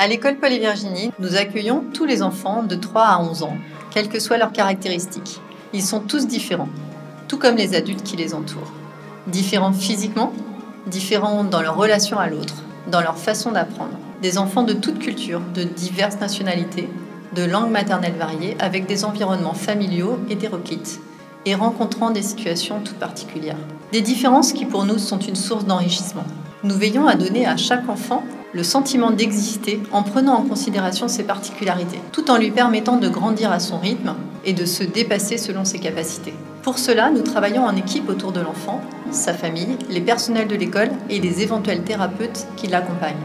À l'école Paul et Virginie, nous accueillons tous les enfants de 3 à 11 ans, quelles que soient leurs caractéristiques. Ils sont tous différents, tout comme les adultes qui les entourent. Différents physiquement, différents dans leur relation à l'autre, dans leur façon d'apprendre. Des enfants de toutes cultures, de diverses nationalités, de langues maternelles variées, avec des environnements familiaux hétéroclites, et rencontrant des situations toutes particulières. Des différences qui pour nous sont une source d'enrichissement. Nous veillons à donner à chaque enfant le sentiment d'exister en prenant en considération ses particularités, tout en lui permettant de grandir à son rythme et de se dépasser selon ses capacités. Pour cela, nous travaillons en équipe autour de l'enfant, sa famille, les personnels de l'école et les éventuels thérapeutes qui l'accompagnent.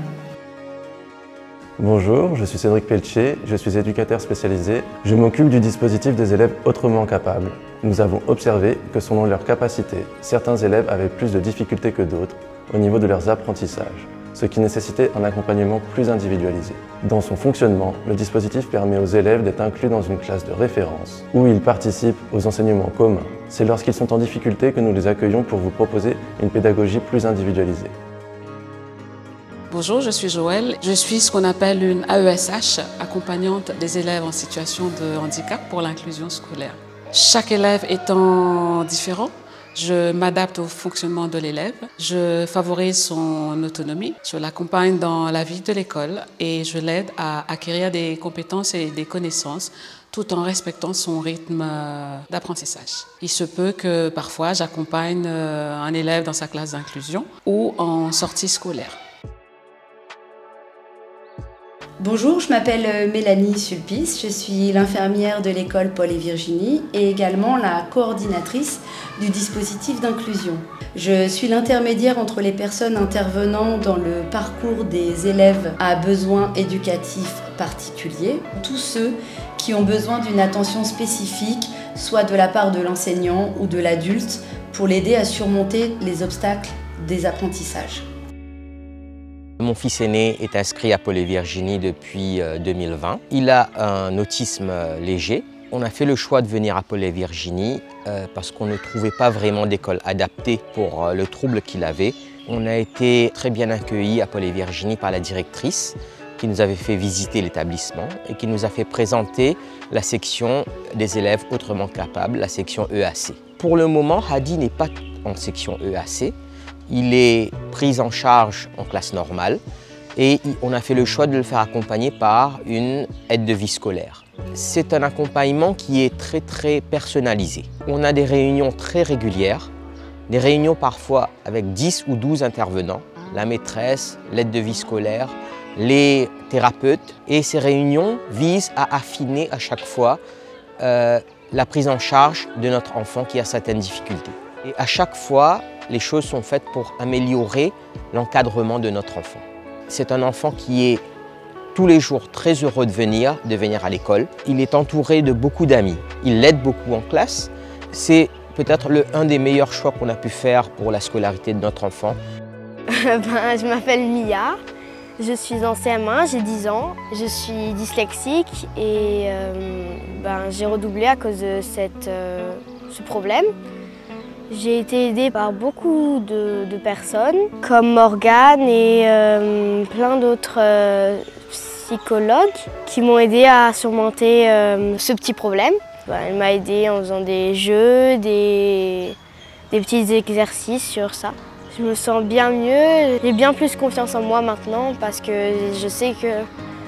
Bonjour, je suis Cédric Pelletier, je suis éducateur spécialisé. Je m'occupe du dispositif des élèves autrement capables. Nous avons observé que selon leurs capacités, certains élèves avaient plus de difficultés que d'autres au niveau de leurs apprentissages, ce qui nécessitait un accompagnement plus individualisé. Dans son fonctionnement, le dispositif permet aux élèves d'être inclus dans une classe de référence où ils participent aux enseignements communs. C'est lorsqu'ils sont en difficulté que nous les accueillons pour vous proposer une pédagogie plus individualisée. Bonjour, je suis Joëlle. Je suis ce qu'on appelle une AESH, accompagnante des élèves en situation de handicap pour l'inclusion scolaire. Chaque élève étant différent, je m'adapte au fonctionnement de l'élève, je favorise son autonomie, je l'accompagne dans la vie de l'école et je l'aide à acquérir des compétences et des connaissances tout en respectant son rythme d'apprentissage. Il se peut que parfois j'accompagne un élève dans sa classe d'inclusion ou en sortie scolaire. Bonjour, je m'appelle Mélanie Sulpice, je suis l'infirmière de l'école Paul et Virginie et également la coordinatrice du dispositif d'inclusion. Je suis l'intermédiaire entre les personnes intervenant dans le parcours des élèves à besoins éducatifs particuliers, tous ceux qui ont besoin d'une attention spécifique, soit de la part de l'enseignant ou de l'adulte, pour l'aider à surmonter les obstacles des apprentissages. Mon fils aîné est inscrit à Paul et Virginie depuis 2020. Il a un autisme léger. On a fait le choix de venir à Paul et Virginie parce qu'on ne trouvait pas vraiment d'école adaptée pour le trouble qu'il avait. On a été très bien accueillis à Paul et Virginie par la directrice qui nous avait fait visiter l'établissement et qui nous a fait présenter la section des élèves autrement capables, la section EAC. Pour le moment, Hadi n'est pas en section EAC. Il est pris en charge en classe normale et on a fait le choix de le faire accompagner par une aide de vie scolaire. C'est un accompagnement qui est très personnalisé. On a des réunions très régulières, des réunions parfois avec 10 ou 12 intervenants, la maîtresse, l'aide de vie scolaire, les thérapeutes. Et ces réunions visent à affiner à chaque fois la prise en charge de notre enfant qui a certaines difficultés. Et à chaque fois, les choses sont faites pour améliorer l'encadrement de notre enfant. C'est un enfant qui est tous les jours très heureux de venir à l'école. Il est entouré de beaucoup d'amis. Il l'aide beaucoup en classe. C'est peut-être un des meilleurs choix qu'on a pu faire pour la scolarité de notre enfant. Je m'appelle Mia, je suis en CM1, j'ai 10 ans. Je suis dyslexique et j'ai redoublé à cause de ce problème. J'ai été aidée par beaucoup de personnes, comme Morgane et plein d'autres psychologues qui m'ont aidée à surmonter ce petit problème. Elle m'a aidée en faisant des jeux, des petits exercices sur ça. Je me sens bien mieux, j'ai bien plus confiance en moi maintenant parce que je sais que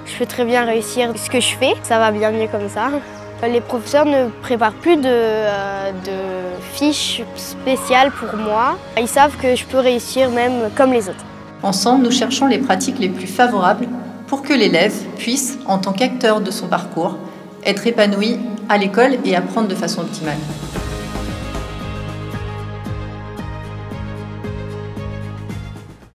je peux très bien réussir ce que je fais. Ça va bien mieux comme ça. Les professeurs ne préparent plus de fiches spéciales pour moi. Ils savent que je peux réussir même comme les autres. Ensemble, nous cherchons les pratiques les plus favorables pour que l'élève puisse, en tant qu'acteur de son parcours, être épanoui à l'école et apprendre de façon optimale.